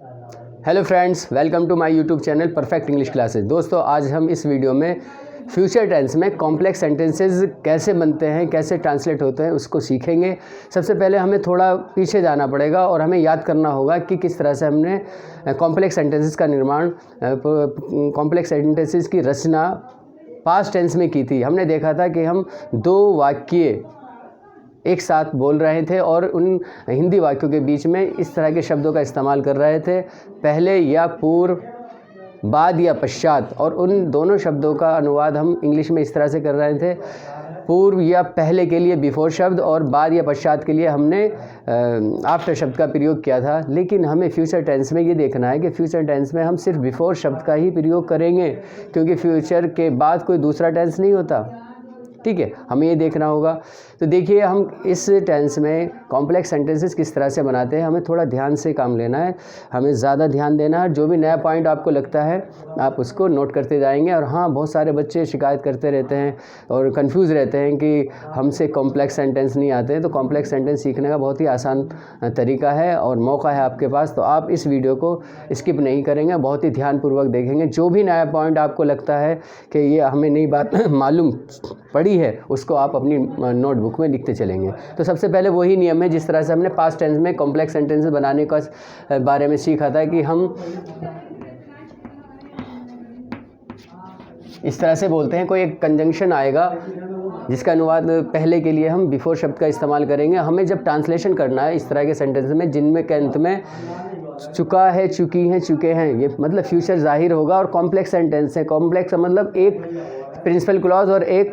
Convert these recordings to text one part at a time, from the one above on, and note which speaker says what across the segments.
Speaker 1: Hello friends, welcome to my YouTube channel perfect English classes. दोस्तों, आज हम इस वीडियो में फ्यूचर टेंस में कॉम्प्लेक्स सेंटेंसेस कैसे बनते हैं, कैसे ट्रांसलेट होते हैं, उसको सीखेंगे। सबसे पहले हमें थोड़ा पीछे जाना पड़ेगा और हमें याद करना होगा कि किस तरह से हमने कॉम्प्लेक्स सेंटेंसेस का निर्माण, कॉम्प्लेक्स सेंटेंसेस की रचना पास्ट टेंस में की थी। हमने देखा था कि हम दो वाक्य एक साथ बोल रहे थे और उन हिंदी वाक्यों के बीच में इस तरह के शब्दों का इस्तेमाल कर रहे थे, पहले या पूर्व, बाद या पश्चात। और उन दोनों शब्दों का अनुवाद हम इंग्लिश में इस तरह से कर रहे थे, पूर्व या पहले के लिए बिफोर शब्द और बाद या पश्चात के लिए हमने आफ्टर शब्द का प्रयोग किया था। लेकिन हमें फ्यूचर टेंस में ये देखना है कि फ्यूचर टेंस में हम सिर्फ बिफोर शब्द का ही प्रयोग करेंगे, क्योंकि फ्यूचर के बाद कोई दूसरा टेंस नहीं होता। ठीक है, हमें ये देखना होगा। तो देखिए, हम इस टेंस में कॉम्प्लेक्स सेंटेंसेस किस तरह से बनाते हैं, हमें थोड़ा ध्यान से काम लेना है, हमें ज़्यादा ध्यान देना है। जो भी नया पॉइंट आपको लगता है आप उसको नोट करते जाएंगे। और हाँ, बहुत सारे बच्चे शिकायत करते रहते हैं और कंफ्यूज रहते हैं कि हमसे कॉम्प्लेक्स सेंटेंस नहीं आते हैं। तो कॉम्प्लेक्स सेंटेंस सीखने का बहुत ही आसान तरीका है और मौका है आपके पास। तो आप इस वीडियो को स्किप नहीं करेंगे, बहुत ही ध्यानपूर्वक देखेंगे। जो भी नया पॉइंट आपको लगता है कि ये हमें नई बात मालूम पड़ी है, उसको आप अपनी नोटबुक में लिखते चलेंगे। तो सबसे पहले वही नियम है जिस तरह से हमने पास्ट टेंस में कॉम्प्लेक्स सेंटेंसेस बनाने का बारे में सीखा था, कि हम इस तरह से बोलते हैं। कोई एक कंजंक्शन आएगा जिसका अनुवाद पहले के लिए हम बिफोर शब्द का इस्तेमाल करेंगे। हमें जब ट्रांसलेशन करना है इस तरह के सेंटेंस में जिनमें के अंत में चुका है, चुकी हैं, चुके हैं, ये मतलब फ्यूचर जाहिर होगा। और कॉम्प्लेक्स सेंटेंस है, कॉम्प्लेक्स का मतलब एक प्रिंसिपल क्लॉज और एक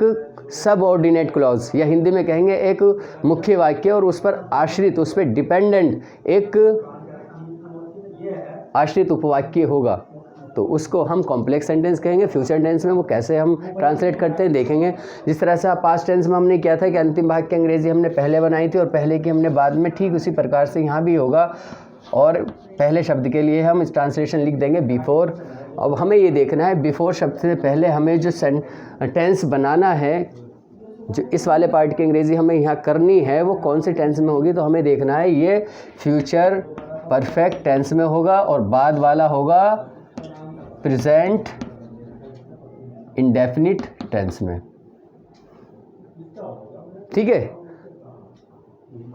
Speaker 1: सब ऑर्डिनेट क्लॉज, या हिंदी में कहेंगे एक मुख्य वाक्य और उस पर आश्रित, उस पर डिपेंडेंट एक आश्रित उपवाक्य होगा, तो उसको हम कॉम्प्लेक्स सेंटेंस कहेंगे। फ्यूचर टेंस में वो कैसे हम ट्रांसलेट करते हैं देखेंगे। जिस तरह से पास्ट टेंस में हमने किया था कि अंतिम भाग की अंग्रेजी हमने पहले बनाई थी और पहले की हमने बाद में, ठीक उसी प्रकार से यहाँ भी होगा। और पहले शब्द के लिए हम इस ट्रांसलेशन लिख देंगे बिफोर। अब हमें ये देखना है बिफोर शब्द से पहले हमें जो टेंस बनाना है, जो इस वाले पार्ट की अंग्रेजी हमें यहाँ करनी है, वो कौन से टेंस में होगी। तो हमें देखना है ये फ्यूचर परफेक्ट टेंस में होगा और बाद वाला होगा प्रेजेंट इंडेफिनिट टेंस में। ठीक है,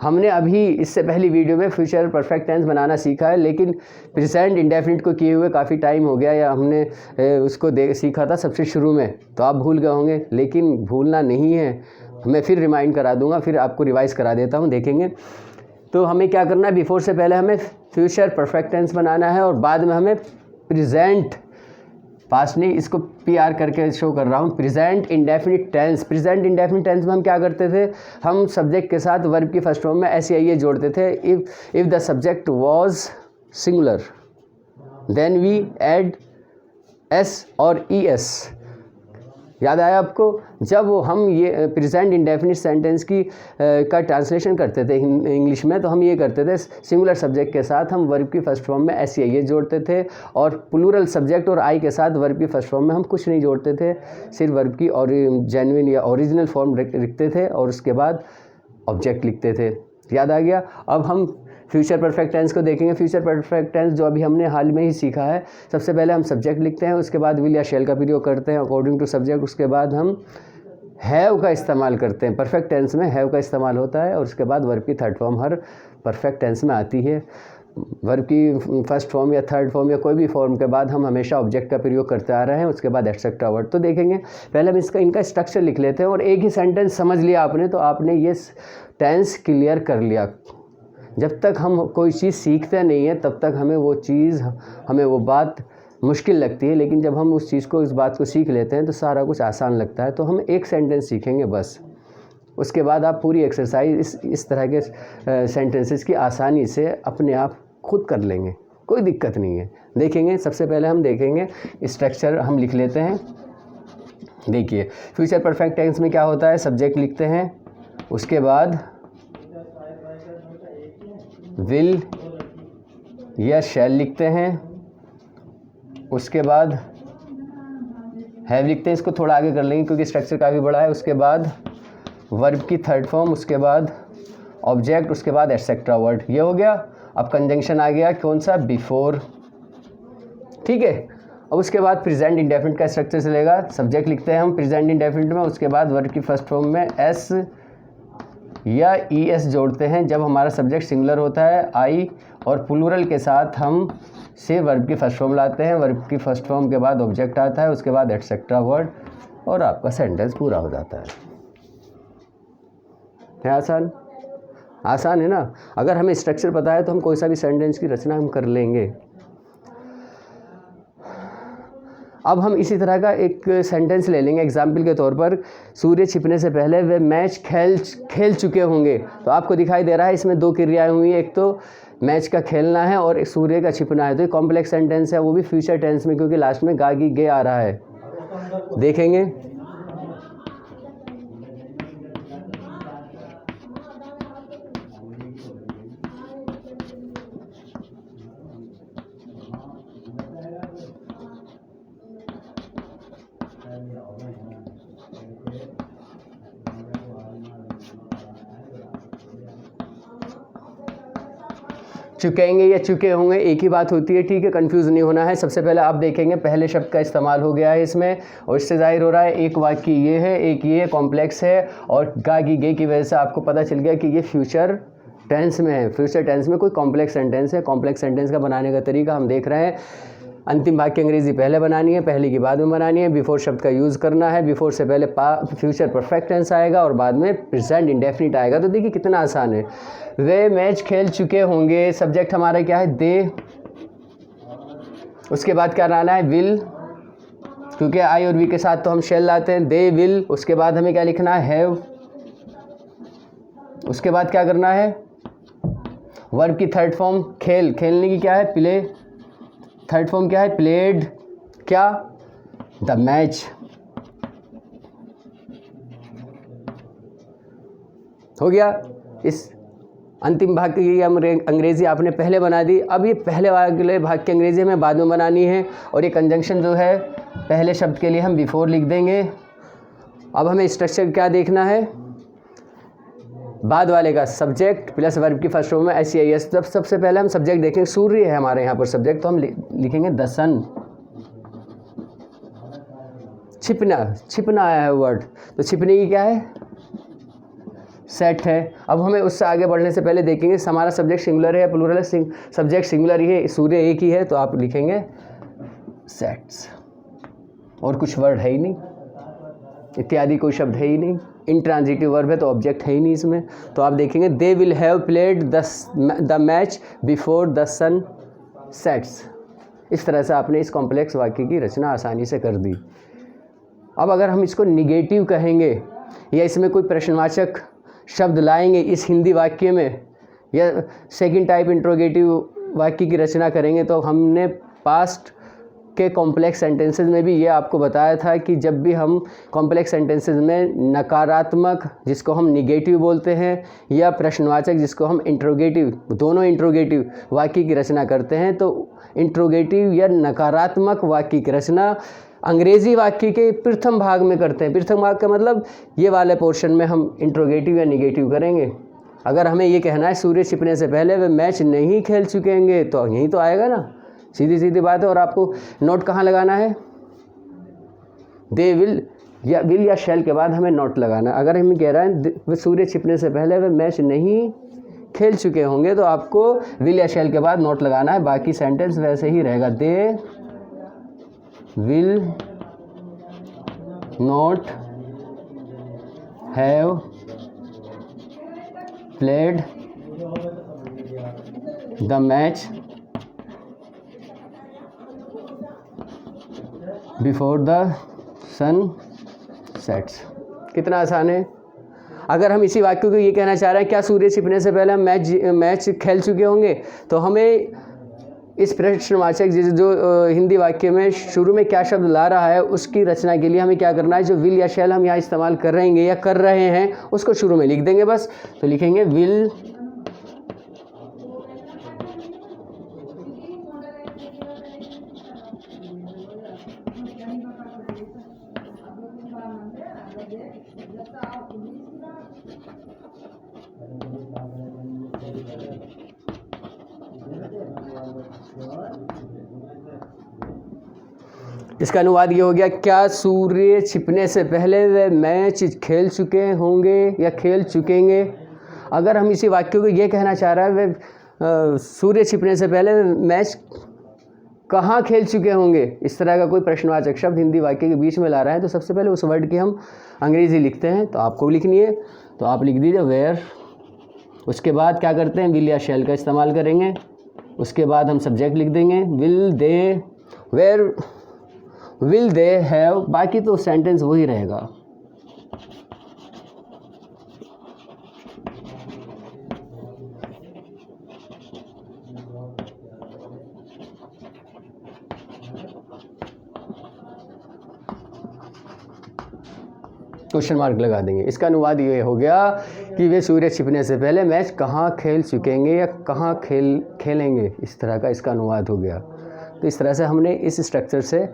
Speaker 1: हमने अभी इससे पहली वीडियो में फ्यूचर परफेक्ट टेंस बनाना सीखा है, लेकिन प्रेजेंट इंडेफिनिट को किए हुए काफ़ी टाइम हो गया, या हमने उसको सीखा था सबसे शुरू में, तो आप भूल गए होंगे। लेकिन भूलना नहीं है, मैं फिर रिमाइंड करा दूंगा, फिर आपको रिवाइज करा देता हूं, देखेंगे। तो हमें क्या करना है, बिफोर से पहले हमें फ्यूचर परफेक्ट टेंस बनाना है और बाद में हमें प्रेजेंट, पास्ट नहीं, इसको PR करके शो कर रहा हूँ, present indefinite tense. Present indefinite tense में हम क्या करते थे, हम सब्जेक्ट के साथ वर्ब की फर्स्ट फॉर्म में SEIA जोड़ते थे। If the subject was singular then we add S और ES। याद आया आपको? जब हम ये प्रेजेंट इंडेफिनिट सेंटेंस की का ट्रांसलेशन करते थे इंग्लिश में, तो हम ये करते थे, सिंगुलर सब्जेक्ट के साथ हम वर्ब की फर्स्ट फॉर्म में SEIA जोड़ते थे, और प्लूरल सब्जेक्ट और I के साथ वर्ब की फर्स्ट फॉर्म में हम कुछ नहीं जोड़ते थे, सिर्फ वर्ब की और जेन्युइन या ओरिजिनल फॉर्म लिखते थे और उसके बाद ऑब्जेक्ट लिखते थे। याद आ गया? अब हम फ्यूचर परफेक्ट टेंस को देखेंगे। फ्यूचर परफेक्ट टेंस जो अभी हमने हाल में ही सीखा है, सबसे पहले हम सब्जेक्ट लिखते हैं, उसके बाद विल या शैल का प्रयोग करते हैं अकॉर्डिंग टू सब्जेक्ट, उसके बाद हम हैव का इस्तेमाल करते हैं। परफेक्ट टेंस में हैव का इस्तेमाल होता है और उसके बाद वर्ब की थर्ड फॉर्म हर परफेक्ट टेंस में आती है। वर्ब की फर्स्ट फॉर्म या थर्ड फॉर्म या कोई भी फॉर्म के बाद हम हमेशा ऑब्जेक्ट का प्रयोग करते आ रहे हैं, उसके बाद एटसेट्रा वर्ड। तो देखेंगे, पहले हम इनका स्ट्रक्चर लिख लेते हैं। और एक ही सेंटेंस समझ लिया आपने, तो आपने ये टेंस क्लियर कर लिया। जब तक हम कोई चीज़ सीखते नहीं हैं तब तक हमें वो बात मुश्किल लगती है, लेकिन जब हम उस चीज़ को, इस बात को सीख लेते हैं तो सारा कुछ आसान लगता है। तो हम एक सेंटेंस सीखेंगे बस, उसके बाद आप पूरी एक्सरसाइज इस तरह के सेंटेंसेस की आसानी से अपने आप खुद कर लेंगे, कोई दिक्कत नहीं है। देखेंगे, सबसे पहले हम देखेंगे स्ट्रक्चर हम लिख लेते हैं। देखिए, फ्यूचर परफेक्ट टेंस में क्या होता है, सब्जेक्ट लिखते हैं, उसके बाद विल या शैल लिखते हैं, उसके बाद हैव लिखते हैं। इसको थोड़ा आगे कर लेंगे क्योंकि स्ट्रक्चर काफ़ी बड़ा है। उसके बाद वर्ब की थर्ड फॉर्म, उसके बाद ऑब्जेक्ट, उसके बाद एटसेट्रा वर्ड। ये हो गया। अब कंजंक्शन आ गया कौन सा, बिफोर, ठीक है। अब उसके बाद प्रेजेंट इंडेफिनिट का स्ट्रक्चर चलेगा, सब्जेक्ट लिखते हैं हम प्रेजेंट इंडेफिनिट में, उसके बाद वर्ब की फर्स्ट फॉर्म में एस या ई एस जोड़ते हैं जब हमारा सब्जेक्ट सिंगुलर होता है, आई, और प्लूरल के साथ हम से वर्ब की फर्स्ट फॉर्म लाते हैं, वर्ब की फर्स्ट फॉर्म के बाद ऑब्जेक्ट आता है, उसके बाद एटसेट्रा वर्ड, और आपका सेंटेंस पूरा हो जाता है आसान, आसान है ना। अगर हमें स्ट्रक्चर पता है तो हम कोई सा भी सेंटेंस की रचना हम कर लेंगे। अब हम इसी तरह का एक सेंटेंस ले लेंगे एग्जाम्पल के तौर पर, सूर्य छिपने से पहले वे मैच खेल चुके होंगे। तो आपको दिखाई दे रहा है इसमें दो क्रियाएं हुई, एक तो मैच का खेलना है और एक सूर्य का छिपना है। तो ये कॉम्प्लेक्स सेंटेंस है, वो भी फ्यूचर टेंस में, क्योंकि लास्ट में गा गी गे आ रहा है। देखेंगे चुकेंगे या चुके होंगे एक ही बात होती है, ठीक है, कंफ्यूज नहीं होना है। सबसे पहले आप देखेंगे पहले शब्द का इस्तेमाल हो गया है इसमें, और इससे जाहिर हो रहा है एक वाक्य ये है, एक ये कॉम्प्लेक्स है, और गा गी गे की वजह से आपको पता चल गया कि ये फ्यूचर टेंस में है। फ्यूचर टेंस में कोई कॉम्प्लेक्स सेंटेंस है। कॉम्प्लेक्स सेंटेंस का बनाने का तरीका हम देख रहे हैं, अंतिम भाग की अंग्रेजी पहले बनानी है, पहले की बाद में बनानी है, बिफोर शब्द का यूज़ करना है, बिफोर से पहले फ्यूचर परफेक्ट टेंस आएगा और बाद में प्रेजेंट इंडेफिनिट आएगा। तो देखिए कितना आसान है। वे मैच खेल चुके होंगे, सब्जेक्ट हमारा क्या है, दे, उसके बाद क्या लाना है, विल, क्योंकि आई और वी के साथ तो हम शेल लाते हैं, दे विल, उसके बाद हमें क्या लिखना है, हैव, उसके बाद क्या करना है, वर्ब की थर्ड फॉर्म खेल, खेलने की क्या है, प्ले, थर्ड फॉर्म क्या है, प्लेड, क्या, द मैच। हो गया। इस अंतिम भाग की अंग्रेजी आपने पहले बना दी। अब ये पहले वाले भाग की अंग्रेजी हमें बाद में बनानी है, और ये कंजंक्शन जो है पहले शब्द के लिए हम बिफोर लिख देंगे। अब हमें स्ट्रक्चर क्या देखना है, बाद वाले का सब्जेक्ट प्लस वर्ब की फर्स्ट फॉर्म में एस आई एस। सबसे पहले हम सब्जेक्ट देखेंगे, सूर्य है हमारे यहाँ पर सब्जेक्ट, तो हम लिखेंगे द सन। छिपना, छिपना आया है वर्ड, तो छिपने की क्या है, सेट है। अब हमें उससे आगे बढ़ने से पहले देखेंगे हमारा सब्जेक्ट सिंगुलर है या प्लूरल है। सब्जेक्ट सिंगुलर ही है, सूर्य एक ही है, तो आप लिखेंगे सेट्स, और कुछ वर्ड है ही नहीं, इत्यादि कोई शब्द है ही नहीं, इंट्रांजिटिव वर्ब है तो ऑब्जेक्ट है ही नहीं इसमें। तो आप देखेंगे they will have played the match before the sun sets. इस तरह से आपने इस कॉम्प्लेक्स वाक्य की रचना आसानी से कर दी। अब अगर हम इसको निगेटिव कहेंगे या इसमें कोई प्रश्नवाचक शब्द लाएंगे इस हिंदी वाक्य में, या सेकंड टाइप इंट्रोगेटिव वाक्य की रचना करेंगे, तो हमने पास्ट के कॉम्प्लेक्स सेंटेंसेस में भी ये आपको बताया था कि जब भी हम कॉम्प्लेक्स सेंटेंसेस में नकारात्मक, जिसको हम निगेटिव बोलते हैं, या प्रश्नवाचक जिसको हम इंट्रोगेटिव, दोनों इंट्रोगेटिव वाक्य की रचना करते हैं, तो इंट्रोगेटिव या नकारात्मक वाक्य की रचना अंग्रेजी वाक्य के प्रथम भाग में करते हैं। प्रथम भाग का मतलब ये वाले पोर्शन में हम इंट्रोगेटिव या निगेटिव करेंगे। अगर हमें ये कहना है सूर्य छिपने से पहले वे मैच नहीं खेल चुकेंगे, तो यही तो आएगा ना, सीधी सीधी बात है। और आपको नोट कहाँ लगाना है, दे विल या शैल के बाद हमें नोट लगाना है। अगर हमें कह रहा है वे सूर्य छिपने से पहले वे मैच नहीं खेल चुके होंगे, तो आपको विल या शैल के बाद नोट लगाना है, बाकी सेंटेंस वैसे ही रहेगा, they will not have played the match before the sun sets. कितना आसान है। अगर हम इसी वाक्य को ये कहना चाह रहे हैं क्या सूर्य छिपने से पहले हम मैच खेल चुके होंगे, तो हमें इस प्रश्नवाचक जो हिंदी वाक्य में शुरू में क्या शब्द ला रहा है उसकी रचना के लिए हमें क्या करना है, जो विल या शैल हम यहाँ इस्तेमाल कर रहेंगे या कर रहे हैं उसको शुरू में लिख देंगे बस। तो लिखेंगे विल इसका अनुवाद ये हो गया, क्या सूर्य छिपने से पहले वे मैच खेल चुके होंगे या खेल चुकेंगे। अगर हम इसी वाक्य को ये कहना चाह रहा है वे सूर्य छिपने से पहले मैच कहाँ खेल चुके होंगे, इस तरह का कोई प्रश्नवाचक शब्द हिंदी वाक्य के बीच में ला रहा है, तो सबसे पहले उस वर्ड की हम अंग्रेज़ी लिखते हैं। तो आपको लिखनी है, तो आप लिख दीजिए वेयर। उसके बाद क्या करते हैं, विल या शैल का इस्तेमाल करेंगे। उसके बाद हम सब्जेक्ट लिख देंगे, will they, where will they have, बाकी तो सेंटेंस वही रहेगा। क्वेश्चन मार्क लगा देंगे। इसका अनुवाद ये हो गया कि वे सूर्य छिपने से पहले मैच कहाँ खेल चुकेंगे या कहाँ खेलेंगे, इस तरह का इसका अनुवाद हो गया। तो इस तरह से हमने इस स्ट्रक्चर से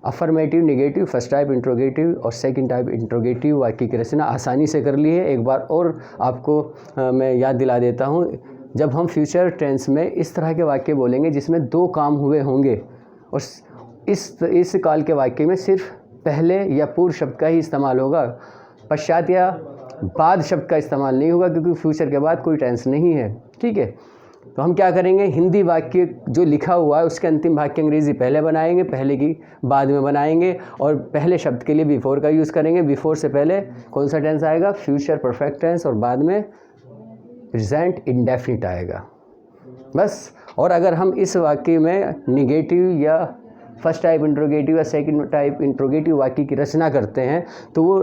Speaker 1: affirmative, negative, first type interrogative और सेकंड टाइप इंट्रोगेटिव वाक्य की रचना आसानी से कर ली है। एक बार और आपको मैं याद दिला देता हूँ, जब हम फ्यूचर टेंस में इस तरह के वाक्य बोलेंगे जिसमें दो काम हुए होंगे और इस काल के वाक्य में सिर्फ पहले या पूर्व शब्द का ही इस्तेमाल होगा, पश्चात या बाद शब्द का इस्तेमाल नहीं होगा, क्योंकि फ्यूचर के बाद कोई टेंस नहीं है। ठीक है, तो हम क्या करेंगे, हिंदी वाक्य जो लिखा हुआ है उसके अंतिम भाग की अंग्रेज़ी पहले बनाएंगे, पहले की बाद में बनाएंगे, और पहले शब्द के लिए बिफोर का यूज़ करेंगे। बिफोर से पहले कौन सा टेंस आएगा, फ्यूचर परफेक्ट टेंस, और बाद में प्रेजेंट इंडेफिनिट आएगा, बस। और अगर हम इस वाक्य में निगेटिव या फर्स्ट टाइप इंट्रोगेटिव या सेकंड टाइप इंट्रोगेटिव वाक्य की रचना करते हैं, तो वो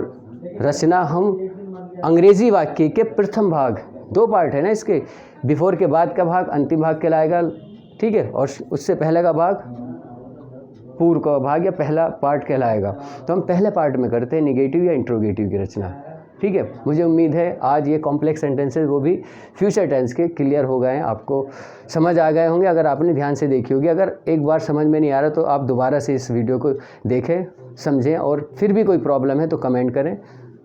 Speaker 1: रचना हम अंग्रेज़ी वाक्य के प्रथम भाग, दो पार्ट है ना इसके, बिफोर के बाद का भाग अंतिम भाग कहलाएगा, ठीक है, और उससे पहले का भाग पूर्व का भाग या पहला पार्ट कहलाएगा। तो हम पहले पार्ट में करते हैं निगेटिव या इंट्रोगेटिव की रचना, ठीक है। मुझे उम्मीद है आज ये कॉम्प्लेक्स सेंटेंसेस वो भी फ्यूचर टेंस के क्लियर हो गए हैं, आपको समझ आ गए होंगे अगर आपने ध्यान से देखी होगी। अगर एक बार समझ में नहीं आ रहा तो आप दोबारा से इस वीडियो को देखें, समझें, और फिर भी कोई प्रॉब्लम है तो कमेंट करें,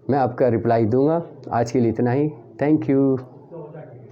Speaker 1: मैं आपका रिप्लाई दूंगा। आज के लिए इतना ही, थैंक यू।